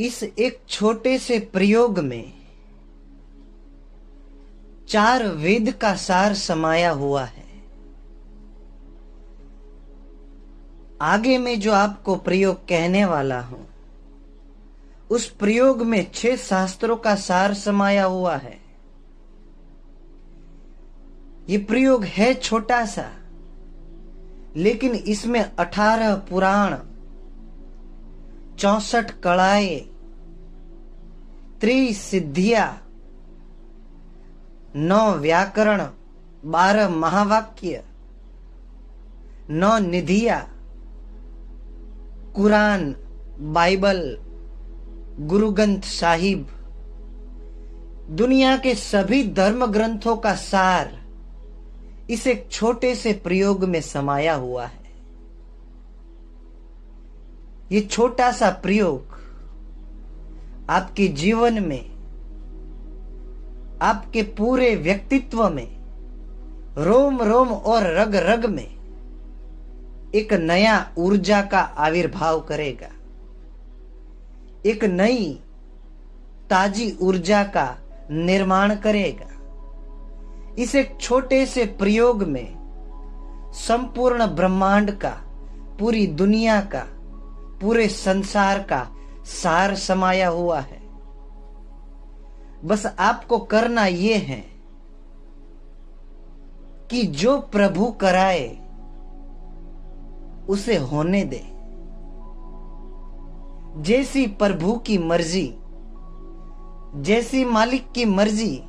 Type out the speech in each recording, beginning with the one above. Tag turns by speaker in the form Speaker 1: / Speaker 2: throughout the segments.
Speaker 1: इस एक छोटे से प्रयोग में 4 वेद का सार समाया हुआ है। आगे में जो आपको प्रयोग कहने वाला हूं, उस प्रयोग में 6 शास्त्रों का सार समाया हुआ है। ये प्रयोग है छोटा सा, लेकिन इसमें 18 पुराण, 64 कलाएं, 3 सिद्धियां, 9 व्याकरण, 12 महावाक्य, 9 निधियां, कुरान, बाइबल, गुरु ग्रंथ साहिब, दुनिया के सभी धर्म ग्रंथों का सार इस एक छोटे से प्रयोग में समाया हुआ है। ये छोटा सा प्रयोग आपके जीवन में, आपके पूरे व्यक्तित्व में, रोम रोम और रग रग में एक नया ऊर्जा का आविर्भाव करेगा। एक नई ताजी ऊर्जा का निर्माण करेगा। इस एक छोटे से प्रयोग में संपूर्ण ब्रह्मांड का, पूरी दुनिया का, पूरे संसार का सार समाया हुआ है। बस आपको करना यह है कि जो प्रभु कराए उसे होने दे। जैसी प्रभु की मर्जी, जैसी मालिक की मर्जी,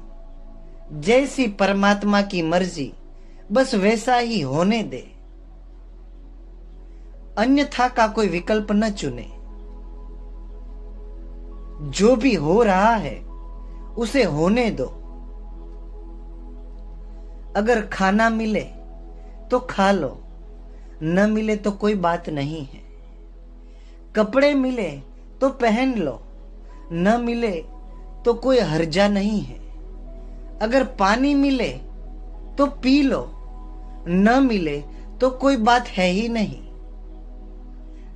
Speaker 1: जैसी परमात्मा की मर्जी, बस वैसा ही होने दे। अन्यथा का कोई विकल्प न चुने। जो भी हो रहा है उसे होने दो। अगर खाना मिले तो खा लो, न मिले तो कोई बात नहीं है। कपड़े मिले तो पहन लो, न मिले तो कोई हर्जा नहीं है। अगर पानी मिले तो पी लो, न मिले तो कोई बात है ही नहीं।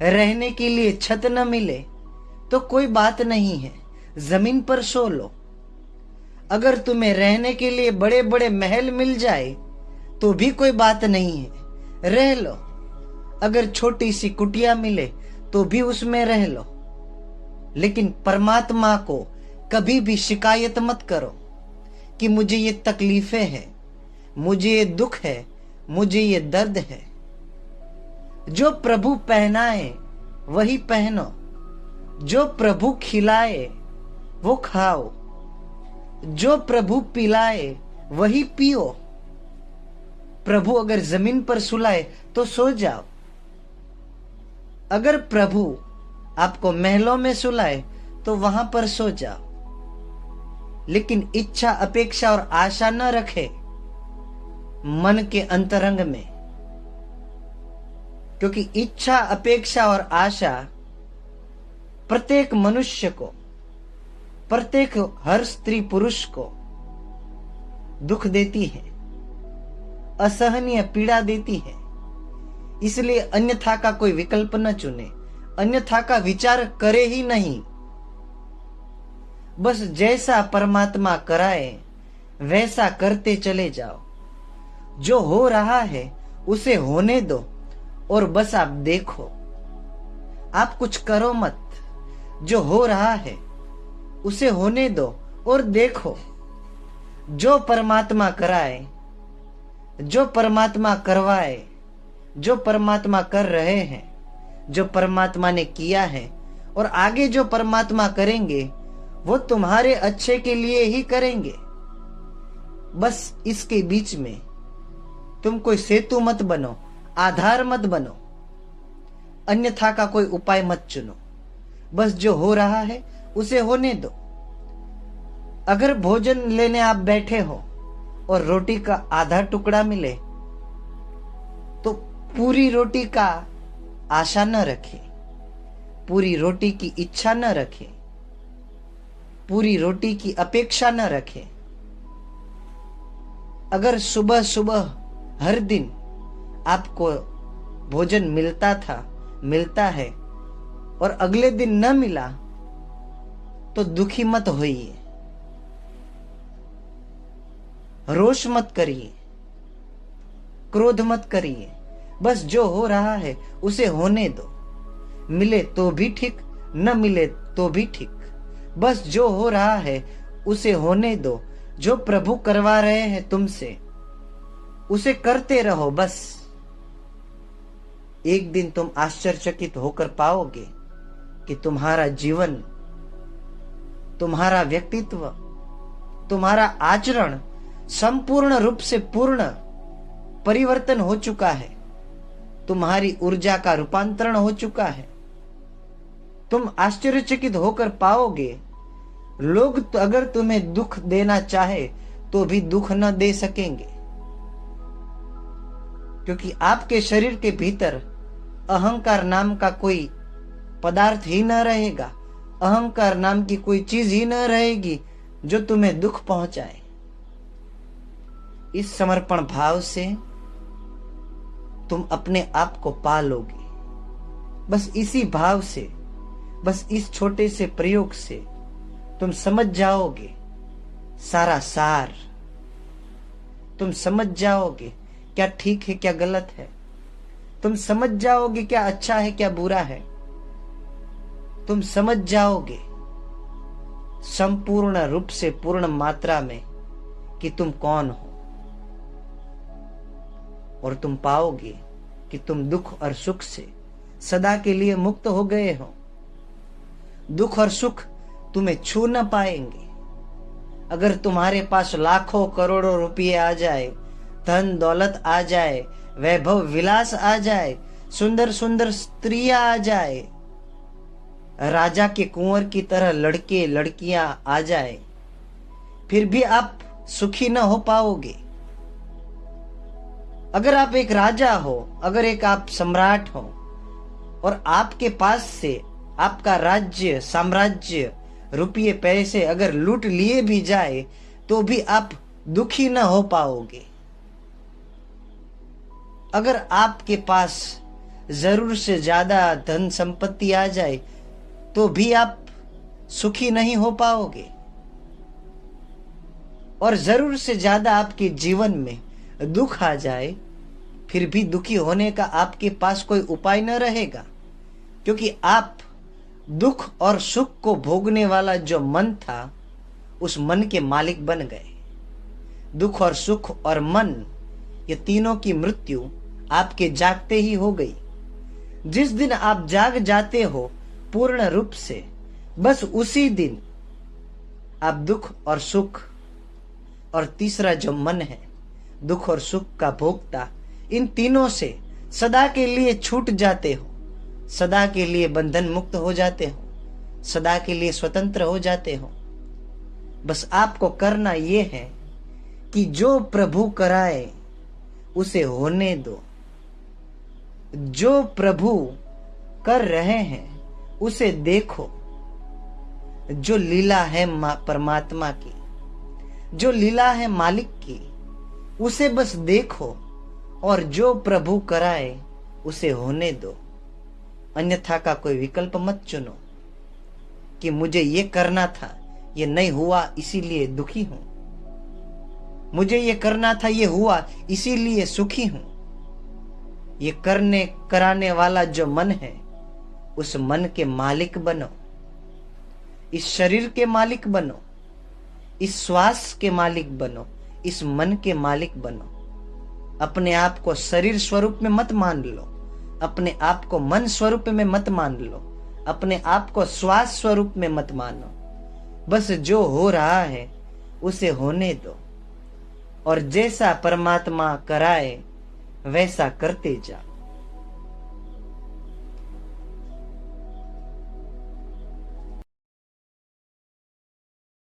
Speaker 1: रहने के लिए छत न मिले तो कोई बात नहीं है, जमीन पर सो लो। अगर तुम्हें रहने के लिए बड़े बड़े महल मिल जाए तो भी कोई बात नहीं है, रह लो। अगर छोटी सी कुटिया मिले तो भी उसमें रह लो। लेकिन परमात्मा को कभी भी शिकायत मत करो कि मुझे ये तकलीफें हैं, मुझे ये दुख है, मुझे ये दर्द है। जो प्रभु पहनाए वही पहनो, जो प्रभु खिलाए वो खाओ, जो प्रभु पिलाए वही पियो। प्रभु अगर जमीन पर सुलाए तो सो जाओ। अगर प्रभु आपको महलों में सुलाए तो वहां पर सो जाओ। लेकिन इच्छा, अपेक्षा और आशा न रखे मन के अंतरंग में, क्योंकि इच्छा, अपेक्षा और आशा प्रत्येक मनुष्य को, प्रत्येक हर स्त्री पुरुष को दुख देती है, असहनीय पीड़ा देती है। इसलिए अन्यथा का कोई विकल्प न चुने, अन्यथा का विचार करे ही नहीं। बस जैसा परमात्मा कराए वैसा करते चले जाओ। जो हो रहा है उसे होने दो और बस आप देखो। आप कुछ करो मत। जो हो रहा है उसे होने दो और देखो। जो परमात्मा कराए, जो परमात्मा करवाए, जो परमात्मा कर रहे हैं, जो परमात्मा ने किया है और आगे जो परमात्मा करेंगे वो तुम्हारे अच्छे के लिए ही करेंगे। बस इसके बीच में तुम कोई सेतु मत बनो, आधार मत बनो, अन्यथा का कोई उपाय मत चुनो। बस जो हो रहा है उसे होने दो। अगर भोजन लेने आप बैठे हो और रोटी का आधा टुकड़ा मिले तो पूरी रोटी का आशा न रखें, पूरी रोटी की इच्छा न रखें, पूरी रोटी की अपेक्षा न रखें। अगर सुबह सुबह हर दिन आपको भोजन मिलता था, मिलता है और अगले दिन न मिला तो दुखी मत होइए, रोष मत करिए, क्रोध मत करिए। बस जो हो रहा है उसे होने दो। मिले तो भी ठीक, न मिले तो भी ठीक। बस जो हो रहा है उसे होने दो। जो प्रभु करवा रहे हैं तुमसे उसे करते रहो बस। एक दिन तुम आश्चर्यचकित होकर पाओगे कि तुम्हारा जीवन, तुम्हारा व्यक्तित्व, तुम्हारा आचरण संपूर्ण रूप से पूर्ण परिवर्तन हो चुका है। तुम्हारी ऊर्जा का रूपांतरण हो चुका है। तुम आश्चर्यचकित होकर पाओगे, लोग तो अगर तुम्हें दुख देना चाहे तो भी दुख न दे सकेंगे, क्योंकि आपके शरीर के भीतर अहंकार नाम का कोई पदार्थ ही न रहेगा। अहंकार नाम की कोई चीज ही न रहेगी जो तुम्हें दुख पहुंचाए। इस समर्पण भाव से तुम अपने आप को पा लोगे। बस इसी भाव से, बस इस छोटे से प्रयोग से तुम समझ जाओगे सारा सार। तुम समझ जाओगे क्या ठीक है क्या गलत है। तुम समझ जाओगे क्या अच्छा है क्या बुरा है। तुम समझ जाओगे संपूर्ण रूप से पूर्ण मात्रा में कि तुम कौन हो। और तुम पाओगे कि तुम दुख और सुख से सदा के लिए मुक्त हो गए हो। दुख और सुख तुम्हें छू न पाएंगे। अगर तुम्हारे पास लाखों करोड़ों रुपये आ जाए, धन दौलत आ जाए, वैभव विलास आ जाए, सुंदर सुंदर स्त्रियां आ जाए, राजा के कुंवर की तरह लड़के लड़कियां आ जाए, फिर भी आप सुखी न हो पाओगे। अगर आप एक राजा हो, अगर एक आप सम्राट हो और आपके पास से आपका राज्य, साम्राज्य, रुपये पैसे अगर लूट लिए भी जाए तो भी आप दुखी न हो पाओगे। अगर आपके पास जरूर से ज्यादा धन संपत्ति आ जाए तो भी आप सुखी नहीं हो पाओगे। और जरूर से ज्यादा आपके जीवन में दुख आ जाए फिर भी दुखी होने का आपके पास कोई उपाय न रहेगा, क्योंकि आप दुख और सुख को भोगने वाला जो मन था उस मन के मालिक बन गए। दुख और सुख और मन, ये तीनों की मृत्यु आपके जागते ही हो गई। जिस दिन आप जाग जाते हो पूर्ण रूप से, बस उसी दिन आप दुख और सुख और तीसरा जो मन है दुख और सुख का भोगता, इन तीनों से सदा के लिए छूट जाते हो। सदा के लिए बंधन मुक्त हो जाते हो, सदा के लिए स्वतंत्र हो जाते हो। बस आपको करना यह है कि जो प्रभु कराए उसे होने दो। जो प्रभु कर रहे हैं उसे देखो। जो लीला है परमात्मा की, जो लीला है मालिक की, उसे बस देखो और जो प्रभु कराए उसे होने दो। अन्यथा का कोई विकल्प मत चुनो कि मुझे ये करना था, ये नहीं हुआ इसीलिए दुखी हूं, मुझे ये करना था ये हुआ इसीलिए सुखी हूं। ये करने कराने वाला जो मन है उस मन के मालिक बनो। इस शरीर के मालिक बनो, इस श्वास के मालिक बनो, इस मन के मालिक बनो। अपने आप को शरीर स्वरूप में मत मान लो, अपने आप को मन स्वरूप में मत मान लो, अपने आप को श्वास स्वरूप में मत मानो। बस जो हो रहा है उसे होने दो और जैसा परमात्मा कराए वैसा करते जाओ।